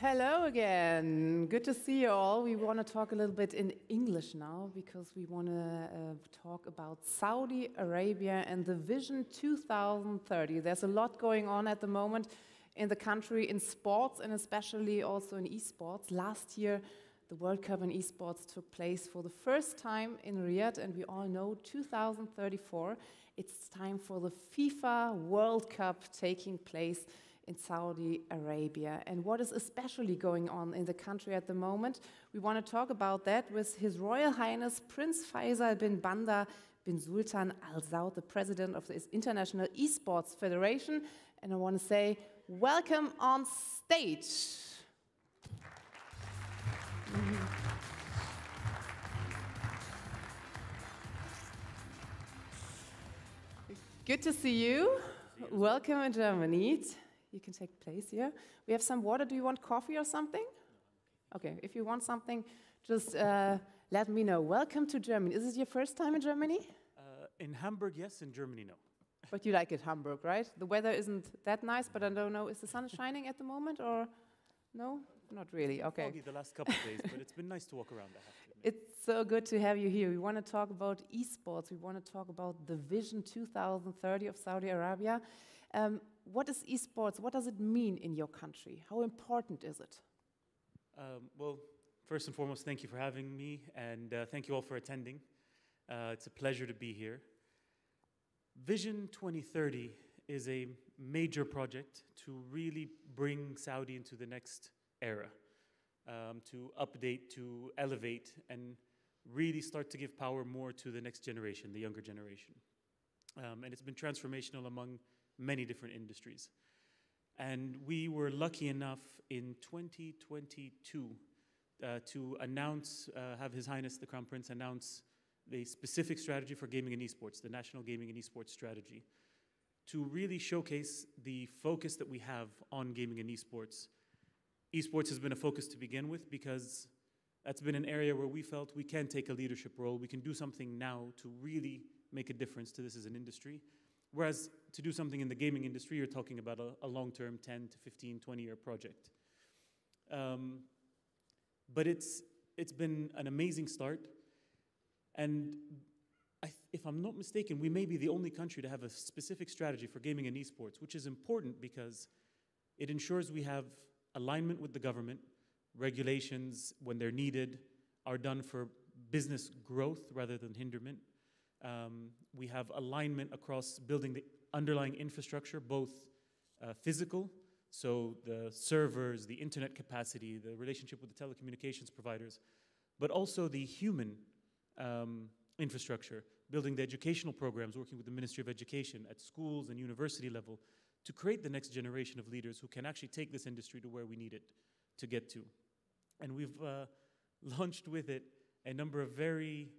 Hello again. Good to see you all. We want to talk a little bit in English now because we want to talk about Saudi Arabia and the Vision 2030. There's a lot going on at the moment in the country in sports and especially also in esports. Last year, the World Cup in esports took place for the first time in Riyadh, and we all know 2034, it's time for the FIFA World Cup taking place in Saudi Arabia. And what is especially going on in the country at the moment? We want to talk about that with His Royal Highness Prince Faisal bin Bandar bin Sultan Al Saud, the president of the International Esports Federation. And I want to say, welcome on stage. Good to see you. Welcome in Germany. You can take place here. We have some water. Do you want coffee or something? Okay, if you want something, just let me know. Welcome to Germany. Is this your first time in Germany? In Hamburg, yes. In Germany, no. But you like it, Hamburg, right? The weather isn't that nice, but I don't know. Is the sun shining at the moment or no? Not really. Okay. Foggy the last couple of days, but it's been nice to walk around. I have to admit. It's so good to have you here. We want to talk about esports. We want to talk about the Vision 2030 of Saudi Arabia. What is esports? What does it mean in your country? How important is it? Well, first and foremost, thank you for having me, and thank you all for attending. It's a pleasure to be here. Vision 2030 is a major project to really bring Saudi into the next era, to update, to elevate, and really start to give power more to the next generation, the younger generation. And it's been transformational among many different industries. And we were lucky enough in 2022 to announce, have His Highness the Crown Prince announce the specific strategy for gaming and esports, the National Gaming and Esports Strategy, to really showcase the focus that we have on gaming and esports. Esports has been a focus to begin with because that's been an area where we felt we can take a leadership role, we can do something now to really make a difference to this as an industry. Whereas to do something in the gaming industry, you're talking about a long-term 10 to 15, 20-year project. But it's been an amazing start. And if I'm not mistaken, we may be the only country to have a specific strategy for gaming and esports, which is important because it ensures we have alignment with the government. Regulations, when they're needed, are done for business growth rather than hinderment. We have alignment across building the underlying infrastructure, both physical, so the servers, the internet capacity, the relationship with the telecommunications providers, but also the human infrastructure, building the educational programs, working with the Ministry of Education at schools and university level to create the next generation of leaders who can actually take this industry to where we need it to get to. And we've launched with it a number of very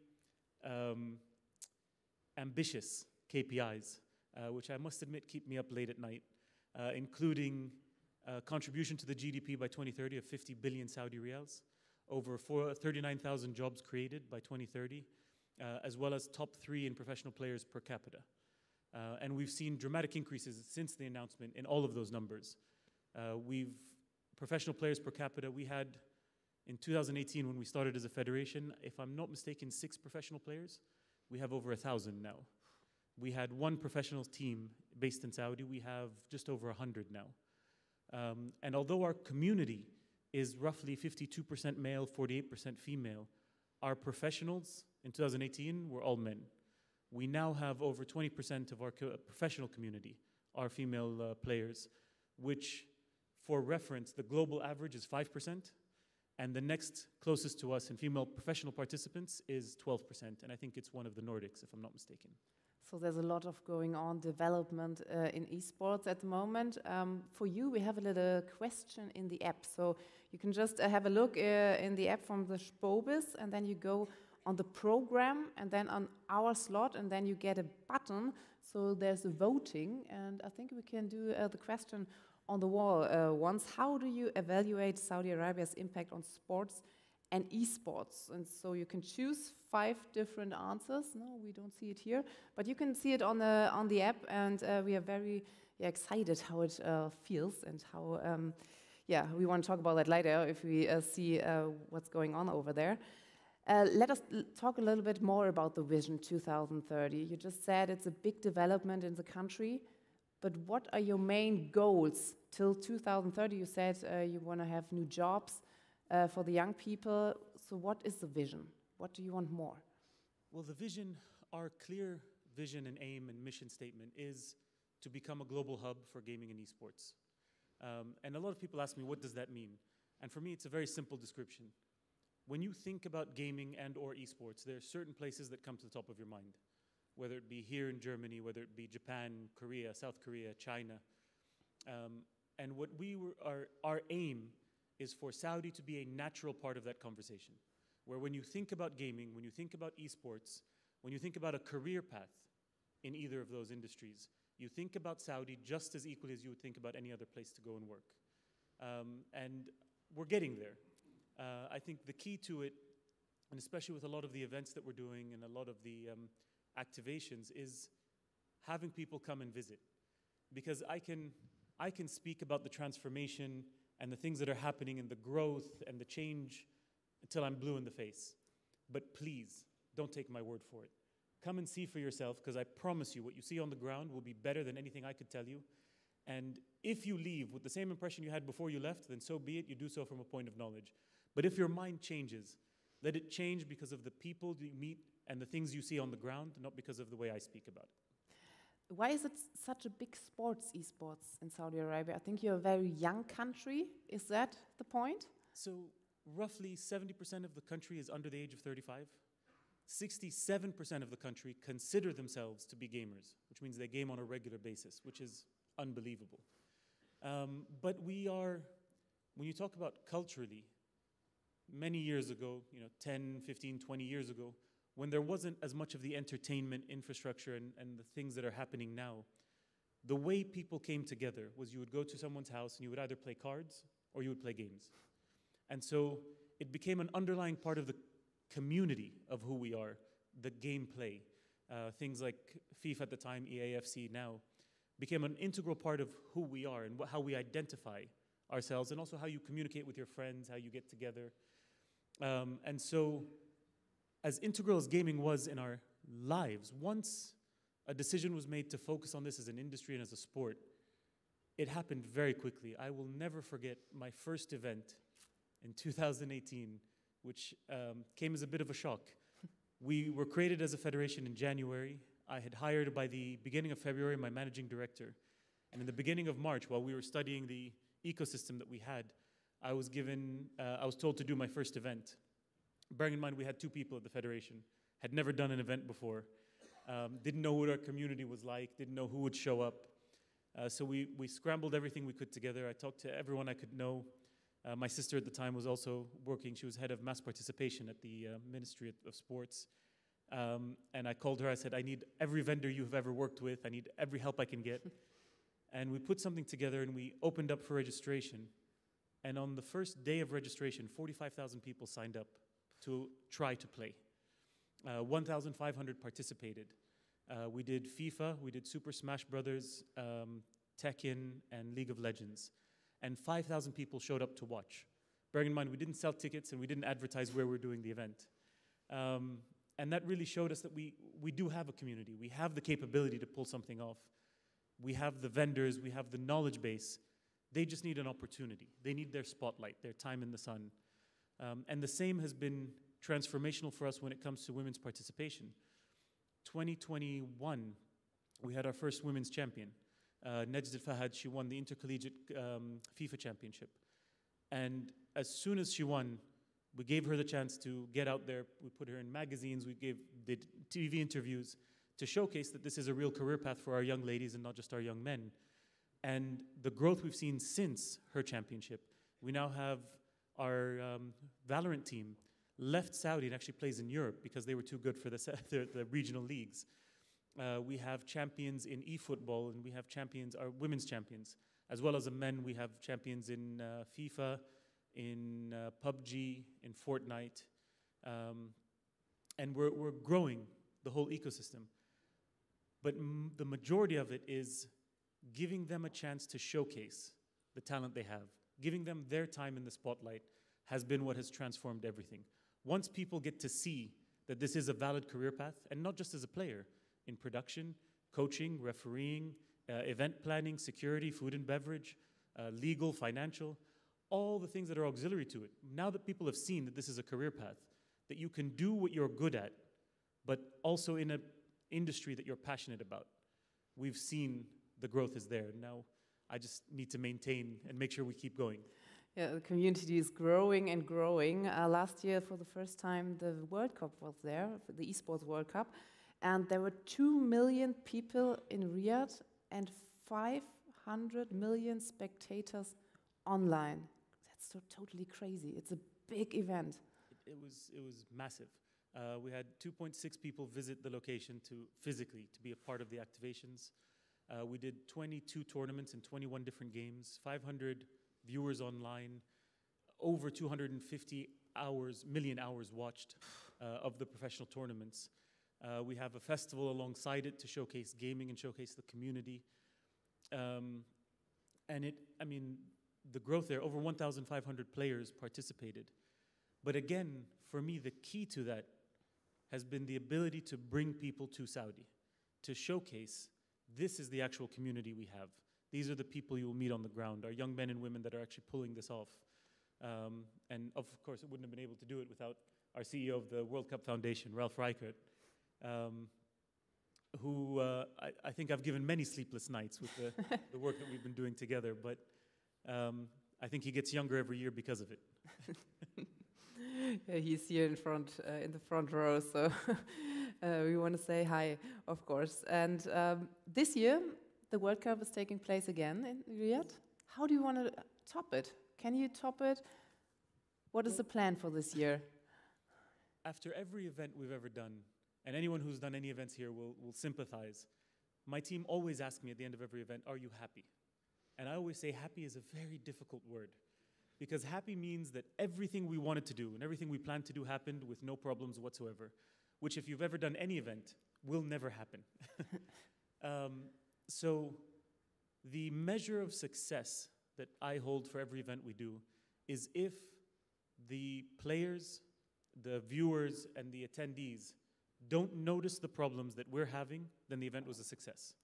ambitious KPIs, which I must admit keep me up late at night, including contribution to the GDP by 2030 of 50 billion Saudi riyals, over 39,000 jobs created by 2030, as well as top 3 in professional players per capita. And we've seen dramatic increases since the announcement in all of those numbers. Professional players per capita, we had in 2018 when we started as a federation, if I'm not mistaken, 6 professional players. We have over 1,000 now. We had 1 professional team based in Saudi. We have just over 100 now. And although our community is roughly 52% male, 48% female, our professionals in 2018 were all men. We now have over 20% of our professional community are female players, which, for reference, the global average is 5%. And the next closest to us in female professional participants is 12%. And I think it's one of the Nordics, if I'm not mistaken. So there's a lot of going on development in esports at the moment. For you, we have a little question in the app. So you can just have a look in the app from the Spobis, and then you go on the program, and then on our slot, and then you get a button. So there's a voting, and I think we can do the question on the wall once. How do you evaluate Saudi Arabia's impact on sports and esports? And so you can choose 5 different answers. No, we don't see it here, but you can see it on the app, and we are very excited how it feels and how yeah, we want to talk about that later if we see what's going on over there. Let us talk a little bit more about the Vision 2030. You just said it's a big development in the country, but what are your main goals till 2030? You said you want to have new jobs for the young people. So what is the vision? What do you want more? Well, the vision, our clear vision and aim and mission statement is to become a global hub for gaming and esports. And a lot of people ask me, what does that mean? And for me, it's a very simple description. When you think about gaming and or esports, there are certain places that come to the top of your mind, whether it be here in Germany, whether it be Japan, Korea, South Korea, China. And what our aim is for Saudi to be a natural part of that conversation, where when you think about gaming, when you think about esports, when you think about a career path in either of those industries, you think about Saudi just as equally as you would think about any other place to go and work. And we're getting there. I think the key to it, and especially with a lot of the events that we're doing and a lot of the activations, is having people come and visit. Because I can speak about the transformation and the things that are happening and the growth and the change until I'm blue in the face. But please, don't take my word for it. Come and see for yourself, because I promise you what you see on the ground will be better than anything I could tell you. And if you leave with the same impression you had before you left, then so be it, you do so from a point of knowledge. But if your mind changes, let it change because of the people you meet and the things you see on the ground, not because of the way I speak about it. Why is it such a big esports in Saudi Arabia? I think you're a very young country. Is that the point? So roughly 70% of the country is under the age of 35. 67% of the country consider themselves to be gamers, which means they game on a regular basis, which is unbelievable. But we are, when you talk about culturally, many years ago, 10, 15, 20 years ago, when there wasn't as much of the entertainment infrastructure and the things that are happening now, the way people came together was you would go to someone's house and you would either play cards or you would play games. And so it became an underlying part of the community of who we are, the gameplay. Things like FIFA at the time, EAFC now, became an integral part of who we are and how we identify ourselves, and also how you communicate with your friends, how you get together. And so, as integral as gaming was in our lives, once a decision was made to focus on this as an industry and as a sport, it happened very quickly. I will never forget my first event in 2018, which came as a bit of a shock. We were created as a federation in January. I had hired by the beginning of February my managing director. And in the beginning of March, while we were studying the ecosystem that we had, I was told to do my first event. Bearing in mind we had 2 people at the federation, had never done an event before, didn't know what our community was like, didn't know who would show up. So we scrambled everything we could together. I talked to everyone I could know. My sister at the time was also working. She was head of mass participation at the Ministry of Sports. And I called her, I said, I need every vendor you've ever worked with. I need every help I can get. And we put something together and we opened up for registration. And on the first day of registration, 45,000 people signed up to try to play. 1,500 participated. We did FIFA, we did Super Smash Brothers, Tekken, and League of Legends. And 5,000 people showed up to watch. Bearing in mind, we didn't sell tickets and we didn't advertise where we're doing the event. And that really showed us that we do have a community. We have the capability to pull something off. We have the vendors, we have the knowledge base. They just need an opportunity. They need their spotlight, their time in the sun. And the same has been transformational for us when it comes to women's participation. 2021, we had our first women's champion. Nejd Al-Fahad, she won the intercollegiate FIFA championship. And as soon as she won, we gave her the chance to get out there. We put her in magazines, did TV interviews to showcase that this is a real career path for our young ladies and not just our young men. And the growth we've seen since her championship, we now have our Valorant team left Saudi and actually plays in Europe because they were too good for the regional leagues. We have champions in eFootball, and we have champions, our women's champions. As well as the men, we have champions in FIFA, in PUBG, in Fortnite. And we're growing the whole ecosystem. But the majority of it is giving them a chance to showcase the talent they have, giving them their time in the spotlight has been what has transformed everything. Once people get to see that this is a valid career path, and not just as a player, in production, coaching, refereeing, event planning, security, food and beverage, legal, financial, all the things that are auxiliary to it. Now that people have seen that this is a career path, that you can do what you're good at, but also in an industry that you're passionate about, we've seen the growth is there. Now, I just need to maintain and make sure we keep going. Yeah, the community is growing and growing. Last year, for the first time, the World Cup was there, the Esports World Cup, and there were 2 million people in Riyadh and 500 million spectators online. That's so totally crazy. It's a big event. It was massive. We had 2.6 people visit the location physically to be a part of the activations. We did 22 tournaments in 21 different games, 500 viewers online, over 250 million hours watched of the professional tournaments. We have a festival alongside it to showcase gaming and showcase the community. The growth there, over 1,500 players participated. But again, for me, the key to that has been the ability to bring people to Saudi, to showcase this is the actual community we have. These are the people you will meet on the ground, our young men and women that are actually pulling this off. And of course, it wouldn't have been able to do it without our CEO of the World Cup Foundation, Ralph Reichert, who I think I've given many sleepless nights with the work that we've been doing together, but I think he gets younger every year because of it. Yeah, he's here in the front row, so we want to say hi, of course. And this year, the World Cup is taking place again in Riyadh. How do you want to top it? Can you top it? What is the plan for this year? After every event we've ever done, and anyone who's done any events here will sympathize, my team always asks me at the end of every event, are you happy? And I always say happy is a very difficult word, because happy means that everything we wanted to do and everything we planned to do happened with no problems whatsoever, which if you've ever done any event, will never happen. So the measure of success that I hold for every event we do is if the players, the viewers, and the attendees don't notice the problems that we're having, then the event was a success.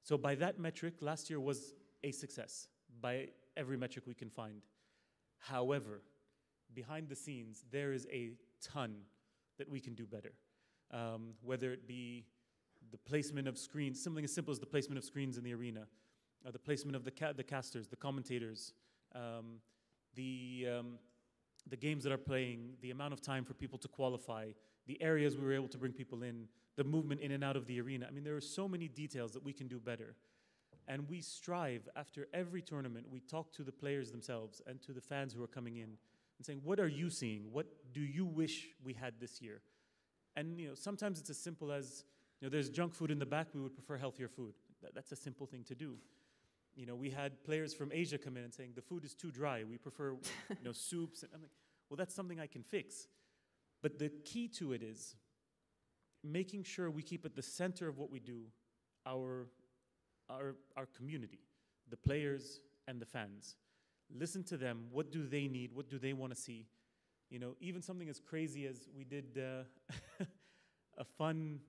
So by that metric, last year was a success, by every metric we can find. However, behind the scenes, there is a ton that we can do better. Whether it be the placement of screens, something as simple as the placement of screens in the arena, the placement of the casters, the commentators, the games that are playing, the amount of time for people to qualify, the areas we were able to bring people in, the movement in and out of the arena. I mean, there are so many details that we can do better. And we strive, after every tournament, we talk to the players themselves and to the fans who are coming in and saying, what are you seeing? What do you wish we had this year? And sometimes it's as simple as, there's junk food in the back, we would prefer healthier food. That's a simple thing to do. We had players from Asia come in and saying, the food is too dry, we prefer soups. And I'm like, well, that's something I can fix. But the key to it is making sure we keep at the center of what we do our community, the players and the fans. Listen to them. What do they need? What do they want to see? Even something as crazy as we did a fun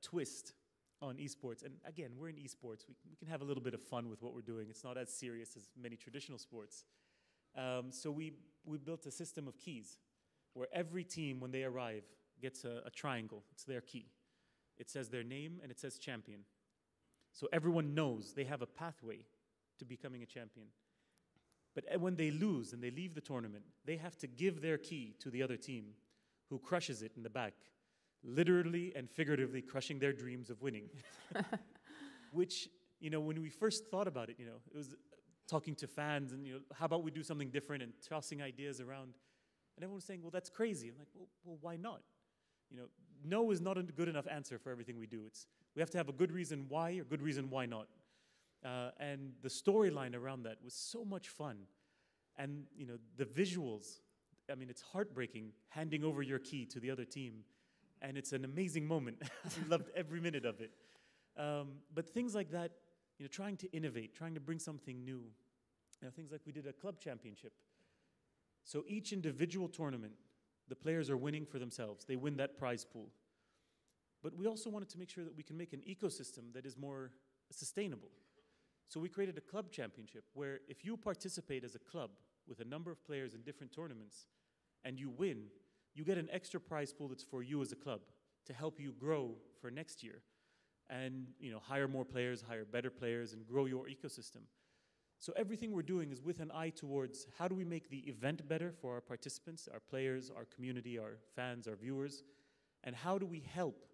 twist on esports. And again, we're in esports. We can have a little bit of fun with what we're doing. It's not as serious as many traditional sports. So we built a system of keys where every team, when they arrive, gets a triangle. It's their key. It says their name and it says champion. So everyone knows they have a pathway to becoming a champion. But when they lose and they leave the tournament, they have to give their key to the other team who crushes it in the back, literally and figuratively crushing their dreams of winning. Which, when we first thought about it, it was talking to fans and, how about we do something different and tossing ideas around. And everyone was saying, well, that's crazy. I'm like, well, why not? No is not a good enough answer for everything we do. We have to have a good reason why or good reason why not. And the storyline around that was so much fun. And, the visuals, I mean, it's heartbreaking handing over your key to the other team. And it's an amazing moment. I loved every minute of it. But things like that, trying to innovate, trying to bring something new. things like we did a club championship. So each individual tournament, the players are winning for themselves. They win that prize pool. But we also wanted to make sure that we can make an ecosystem that is more sustainable. So we created a club championship where if you participate as a club with a number of players in different tournaments and you win, you get an extra prize pool that's for you as a club to help you grow for next year and hire more players, hire better players, and grow your ecosystem. So everything we're doing is with an eye towards how do we make the event better for our participants, our players, our community, our fans, our viewers, and how do we help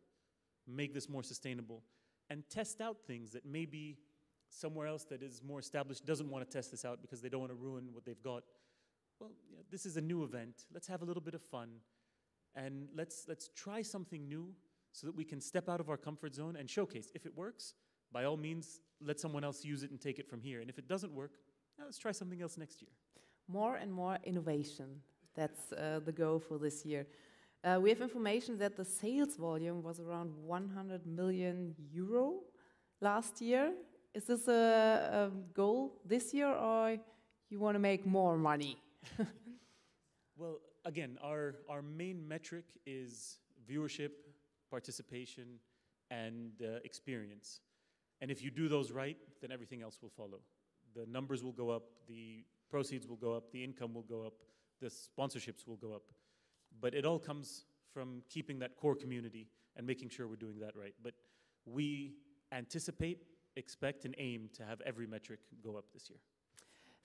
make this more sustainable and test out things that maybe somewhere else that is more established doesn't want to test this out because they don't want to ruin what they've got. Well, this is a new event. Let's have a little bit of fun, and let's try something new so that we can step out of our comfort zone and showcase. If it works, by all means, let someone else use it and take it from here. And if it doesn't work, let's try something else next year. More and more innovation. That's the goal for this year. We have information that the sales volume was around 100 million euro last year. Is this a goal this year, or you want to make more money? Well, again, our main metric is viewership, participation, and experience. And if you do those right, then everything else will follow. The numbers will go up, the proceeds will go up, the income will go up, the sponsorships will go up. But it all comes from keeping that core community and making sure we're doing that right. But we anticipate, expect, and aim to have every metric go up this year.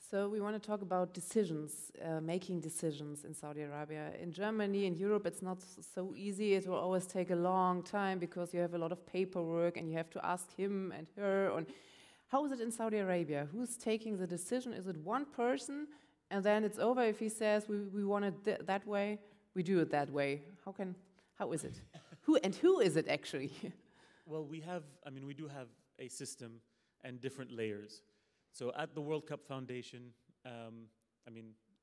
So we want to talk about decisions, making decisions in Saudi Arabia. In Germany, in Europe, it's not so easy. It will always take a long time because you have a lot of paperwork and you have to ask him and her. And how is it in Saudi Arabia? Who's taking the decision? Is it one person and then it's over? If he says we want it that way, we do it that way. How is it? Who is it actually? Well, we do have a system and different layers. So at the World Cup Foundation,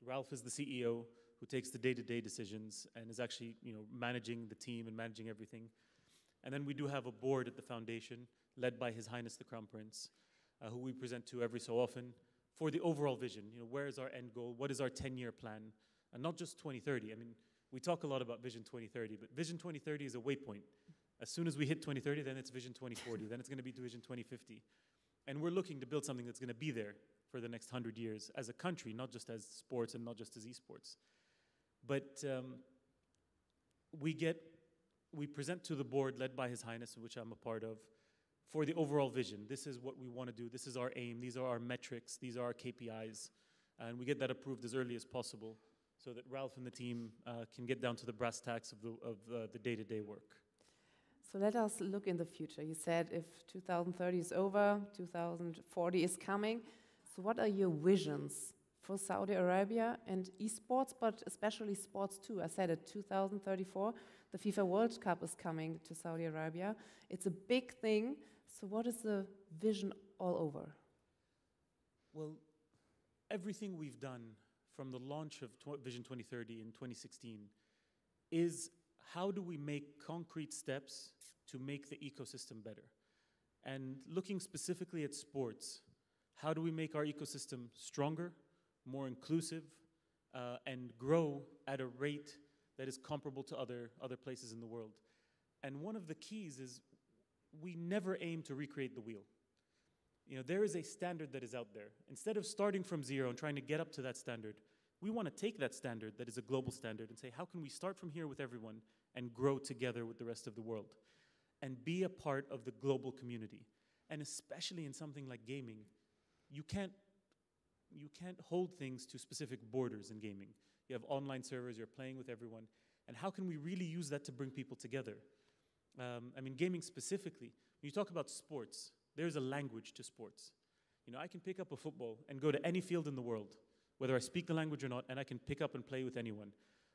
Ralph is the CEO who takes the day-to-day decisions and is actually, managing the team and managing everything. And then we do have a board at the foundation led by His Highness the Crown Prince, who we present to every so often for the overall vision. Where is our end goal? What is our 10-year plan? And not just 2030. We talk a lot about Vision 2030, but Vision 2030 is a waypoint. As soon as we hit 2030, then it's Vision 2040, then it's going to be to Vision 2050. And we're looking to build something that's going to be there for the next 100 years as a country, not just as sports and not just as esports. But we present to the board led by His Highness, which I'm a part of, for the overall vision. This is what we want to do. This is our aim. These are our metrics. These are our KPIs. And we get that approved as early as possible so that Ralph and the team can get down to the brass tacks of the day-to-day work. So let us look in the future. You said if 2030 is over, 2040 is coming. So what are your visions for Saudi Arabia and esports, but especially sports too? I said it, 2034, the FIFA World Cup is coming to Saudi Arabia. It's a big thing. So what is the vision all over? Well, everything we've done from the launch of Vision 2030 in 2016 is how do we make concrete steps to make the ecosystem better? And looking specifically at sports, how do we make our ecosystem stronger, more inclusive, and grow at a rate that is comparable to other places in the world? And one of the keys is we never aim to recreate the wheel. There is a standard that is out there. Instead of starting from zero and trying to get up to that standard, we want to take that standard that is a global standard and say, how can we start from here with everyone and grow together with the rest of the world and be a part of the global community? And especially in something like gaming, you can't hold things to specific borders in gaming. You have online servers, you're playing with everyone. And how can we really use that to bring people together? Gaming specifically, when you talk about sports, there's a language to sports. I can pick up a football and go to any field in the world, whether I speak the language or not, and I can pick up and play with anyone.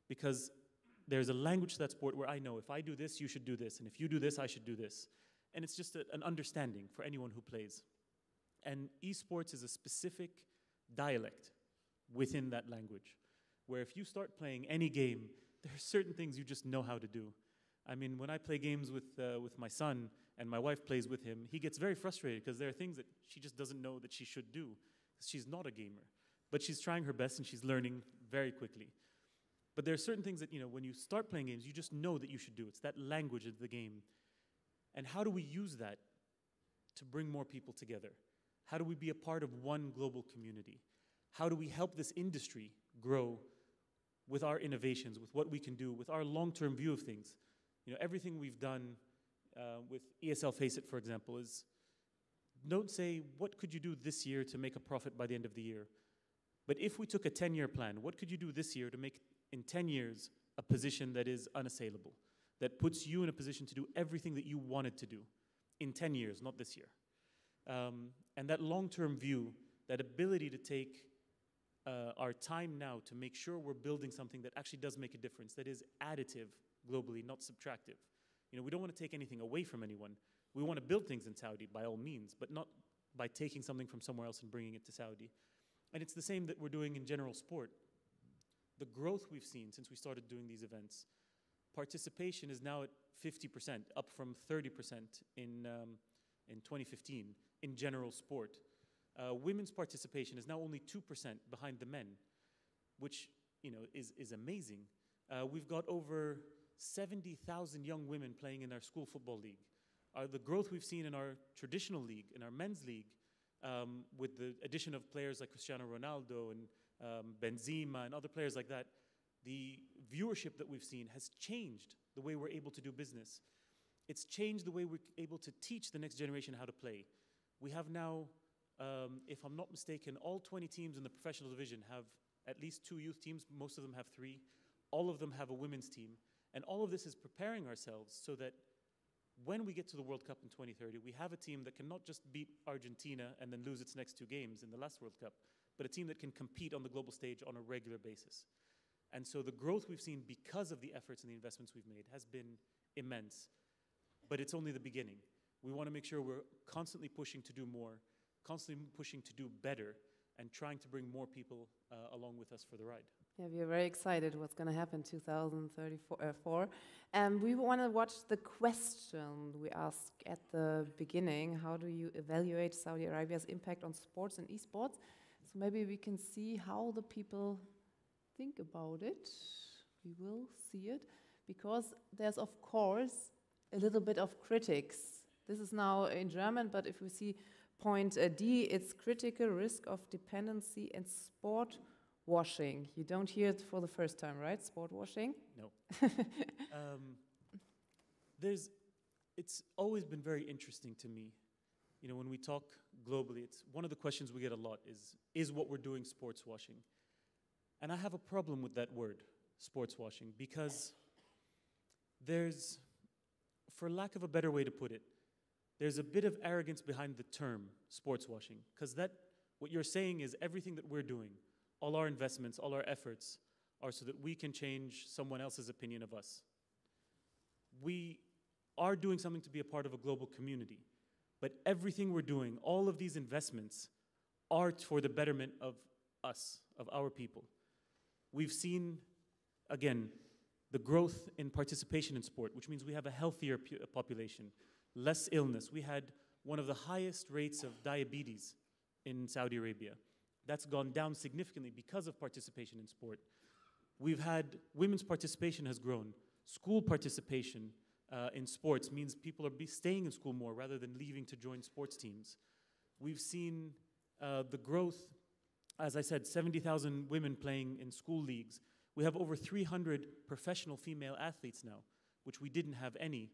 Because there's a language to that sport where I know if I do this, you should do this, and if you do this, I should do this. And it's just an understanding for anyone who plays. And esports is a specific dialect within that language, where if you start playing any game, there are certain things you just know how to do. When I play games with my son and my wife plays with him, he gets very frustrated because there are things that she just doesn't know that she should do because she's not a gamer. But she's trying her best and she's learning very quickly. But there are certain things that, when you start playing games, you just know that you should do. It's that language of the game. And how do we use that to bring more people together? How do we be a part of one global community? How do we help this industry grow with our innovations, with what we can do, with our long-term view of things? Everything we've done with ESL Faceit, for example, is don't say, what could you do this year to make a profit by the end of the year? But if we took a 10-year plan, what could you do this year to make, in 10 years, a position that is unassailable, that puts you in a position to do everything that you wanted to do in 10 years, not this year? And that long-term view, that ability to take our time now to make sure we're building something that actually does make a difference, that is additive globally, not subtractive. We don't want to take anything away from anyone. We want to build things in Saudi, by all means, but not by taking something from somewhere else and bringing it to Saudi. And it's the same that we're doing in general sport. The growth we've seen since we started doing these events, participation is now at 50%, up from 30% in 2015 in general sport. Women's participation is now only 2% behind the men, which is amazing. We've got over 70,000 young women playing in our school football league. The growth we've seen in our traditional league, in our men's league, with the addition of players like Cristiano Ronaldo and Benzema and other players like that, the viewership that we've seen has changed the way we're able to do business. It's changed the way we're able to teach the next generation how to play. We have now, if I'm not mistaken, all 20 teams in the professional division have at least 2 youth teams. Most of them have 3. All of them have a women's team. And all of this is preparing ourselves so that when we get to the World Cup in 2030, we have a team that can not just beat Argentina and then lose its next 2 games in the last World Cup, but a team that can compete on the global stage on a regular basis. And so the growth we've seen because of the efforts and the investments we've made has been immense. But it's only the beginning. We want to make sure we're constantly pushing to do more, constantly pushing to do better, and trying to bring more people along with us for the ride. Yeah, we are very excited what's going to happen in 2034. We want to watch the question we asked at the beginning. How do you evaluate Saudi Arabia's impact on sports and esports? So maybe we can see how the people think about it. We will see it. Because there's, of course, a little bit of critics. This is now in German, but if we see point D, it's critical risk of dependency and sport washing. You don't hear it for the first time, right? Sport washing? No. It's always been very interesting to me. When we talk globally, it's one of the questions we get a lot is what we're doing sports washing? And I have a problem with that word, sports washing, because there's, for lack of a better way to put it, there's a bit of arrogance behind the term sports washing, because what you're saying is everything that we're doing, all our investments, all our efforts, are so that we can change someone else's opinion of us. We are doing something to be a part of a global community, but everything we're doing, all of these investments, are for the betterment of us, of our people. We've seen, again, the growth in participation in sport, which means we have a healthier population, less illness. We had one of the highest rates of diabetes in Saudi Arabia. That's gone down significantly because of participation in sport. We've had women's participation has grown. School participation in sports means people are staying in school more rather than leaving to join sports teams. We've seen the growth, as I said, 70,000 women playing in school leagues. We have over 300 professional female athletes now, which we didn't have any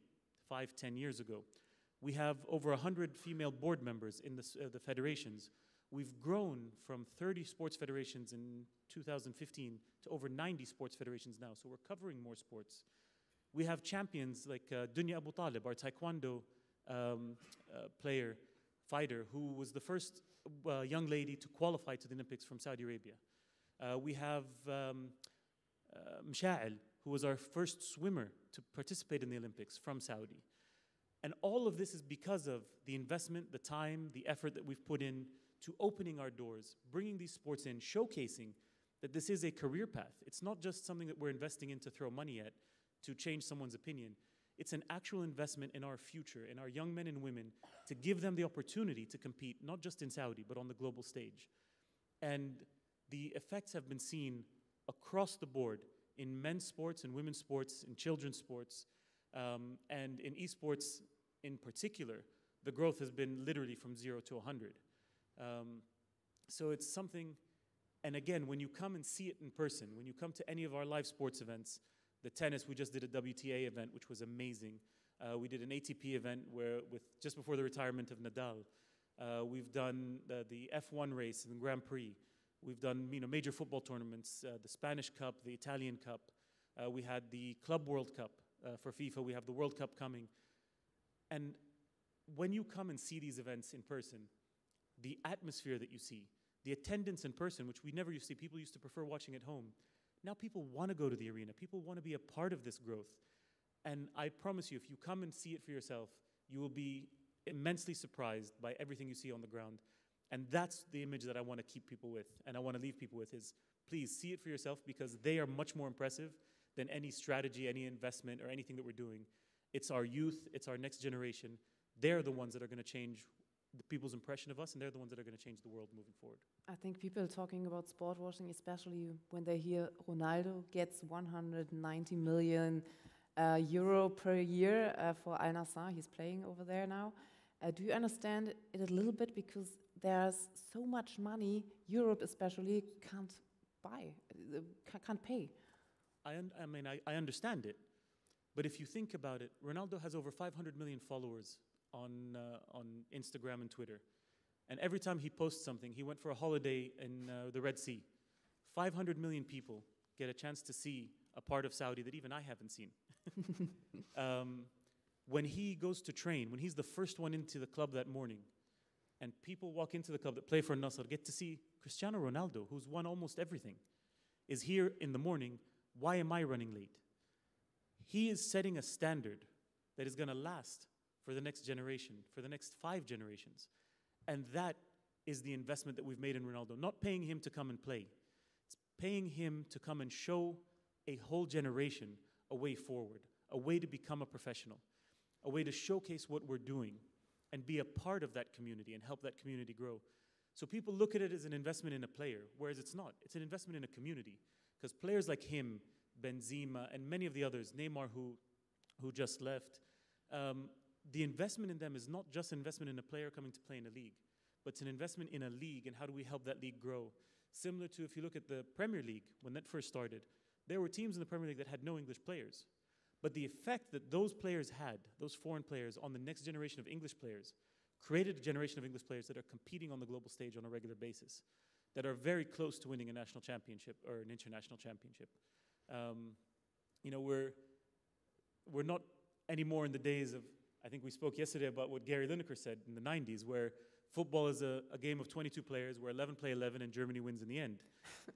5-10 years ago. We have over 100 female board members in the federations. We've grown from 30 sports federations in 2015 to over 90 sports federations now, so we're covering more sports. We have champions like Dunya Abu Talib, our taekwondo fighter, who was the first young lady to qualify to the Olympics from Saudi Arabia. We have Msha'el, who was our first swimmer to participate in the Olympics from Saudi. And all of this is because of the investment, the time, the effort that we've put in to opening our doors, bringing these sports in, showcasing that this is a career path. It's not just something that we're investing in to throw money at, to change someone's opinion. It's an actual investment in our future, in our young men and women, to give them the opportunity to compete, not just in Saudi, but on the global stage. And the effects have been seen across the board in men's sports and women's sports, in children's sports, and in esports in particular. The growth has been literally from 0 to 100. So it's something, and again, when you come and see it in person, when you come to any of our live sports events, the tennis, we just did a WTA event, which was amazing. We did an ATP event just before the retirement of Nadal. We've done the F1 race and the Grand Prix. We've done major football tournaments, the Spanish Cup, the Italian Cup. We had the Club World Cup for FIFA. We have the World Cup coming. And when you come and see these events in person, the atmosphere that you see, the attendance in person, which we never used to see, people used to prefer watching at home. Now people want to go to the arena. People want to be a part of this growth. And I promise you, if you come and see it for yourself, you will be immensely surprised by everything you see on the ground. And that's the image that I want to keep people with, and I want to leave people with is, please see it for yourself, because they are much more impressive than any strategy, any investment, or anything that we're doing. It's our youth, it's our next generation. They're the ones that are going to change the people's impression of us, and they're the ones that are going to change the world moving forward. I think people talking about sport washing, especially when they hear Ronaldo gets 190 million euro per year for Al Nassr. He's playing over there now. Do you understand it a little bit? Because there's so much money Europe especially can't buy, can't pay. I understand it. But if you think about it, Ronaldo has over 500 million followers on Instagram and Twitter. And every time he posts something, he went for a holiday in the Red Sea. 500 million people get a chance to see a part of Saudi that even I haven't seen. When he goes to train, when he's the first one into the club that morning, and people walk into the club that play for Nasr, get to see Cristiano Ronaldo, who's won almost everything, is here in the morning. Why am I running late? He is setting a standard that is going to last for the next generation, for the next 5 generations. And that is the investment that we've made in Ronaldo. Not paying him to come and play. It's paying him to come and show a whole generation a way forward, a way to become a professional, a way to showcase what we're doing and be a part of that community and help that community grow. So people look at it as an investment in a player, whereas it's not. It's an investment in a community. Because players like him, Benzema, and many of the others, Neymar, who just left, the investment in them is not just an investment in a player coming to play in a league, but it's an investment in a league and how do we help that league grow. Similar to if you look at the Premier League, when that first started, there were teams in the Premier League that had no English players. But the effect that those players had, those foreign players, on the next generation of English players, created a generation of English players that are competing on the global stage on a regular basis, that are very close to winning a national championship or an international championship. We're not anymore in the days of, I think we spoke yesterday about what Gary Lineker said in the 90s, where football is a game of 22 players, where 11 play 11 and Germany wins in the end.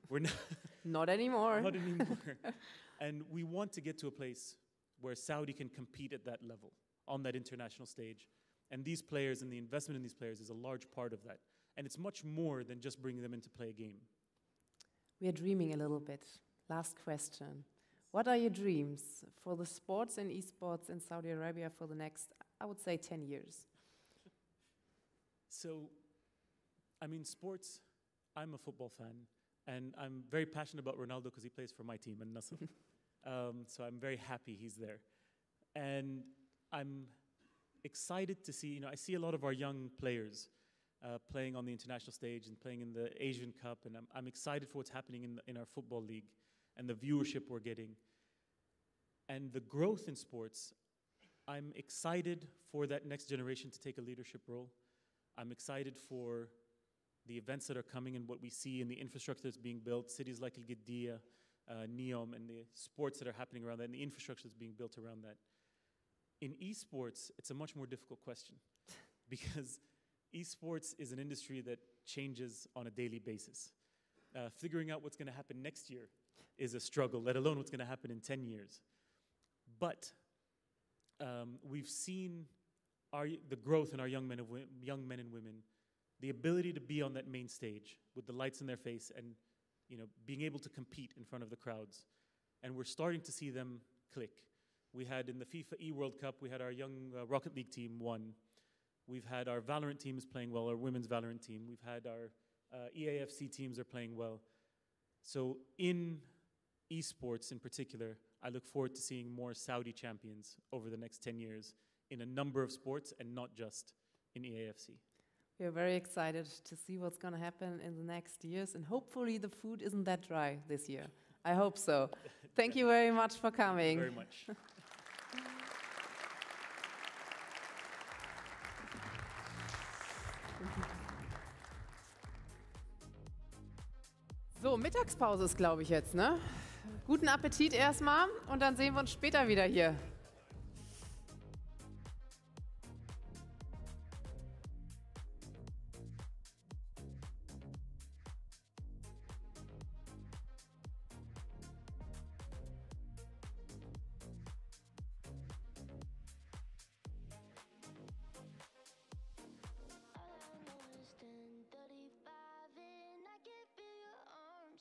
We're not, not anymore. Not anymore. And we want to get to a place where Saudi can compete at that level, on that international stage. And these players and the investment in these players is a large part of that. And it's much more than just bringing them in to play a game. We are dreaming a little bit. Last question. What are your dreams for the sports and esports in Saudi Arabia for the next, I would say, 10 years? So, I mean, sports, I'm a football fan. And I'm very passionate about Ronaldo because he plays for my team, Al Nassr. So I'm very happy he's there. And I'm excited to see, I see a lot of our young players playing on the international stage and playing in the Asian Cup. And I'm excited for what's happening in our football league and the viewership we're getting. And the growth in sports, I'm excited for that next generation to take a leadership role. I'm excited for the events that are coming and what we see in the infrastructure that's being built, cities like Al Qiddiya, Neom, and the sports that are happening around that, and the infrastructure that's being built around that. In esports, it's a much more difficult question because esports is an industry that changes on a daily basis. Figuring out what's going to happen next year is a struggle, let alone what's going to happen in 10 years. But we've seen the growth in our young men and women, the ability to be on that main stage with the lights in their face and being able to compete in front of the crowds. And we're starting to see them click. We had in the FIFA eWorld Cup, we had our young Rocket League team won. We've had our Valorant team is playing well, our women's Valorant team. We've had our EAFC teams are playing well. So in esports in particular, I look forward to seeing more Saudi champions over the next 10 years in a number of sports and not just in EAFC. We are very excited to see what's going to happen in the next years, and hopefully the food isn't that dry this year. I hope so. Thank you very much for coming. Very much. So, Mittagspause ist, glaube ich, jetzt, ne? Guten Appetit erstmal und dann sehen wir uns später wieder hier.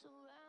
Around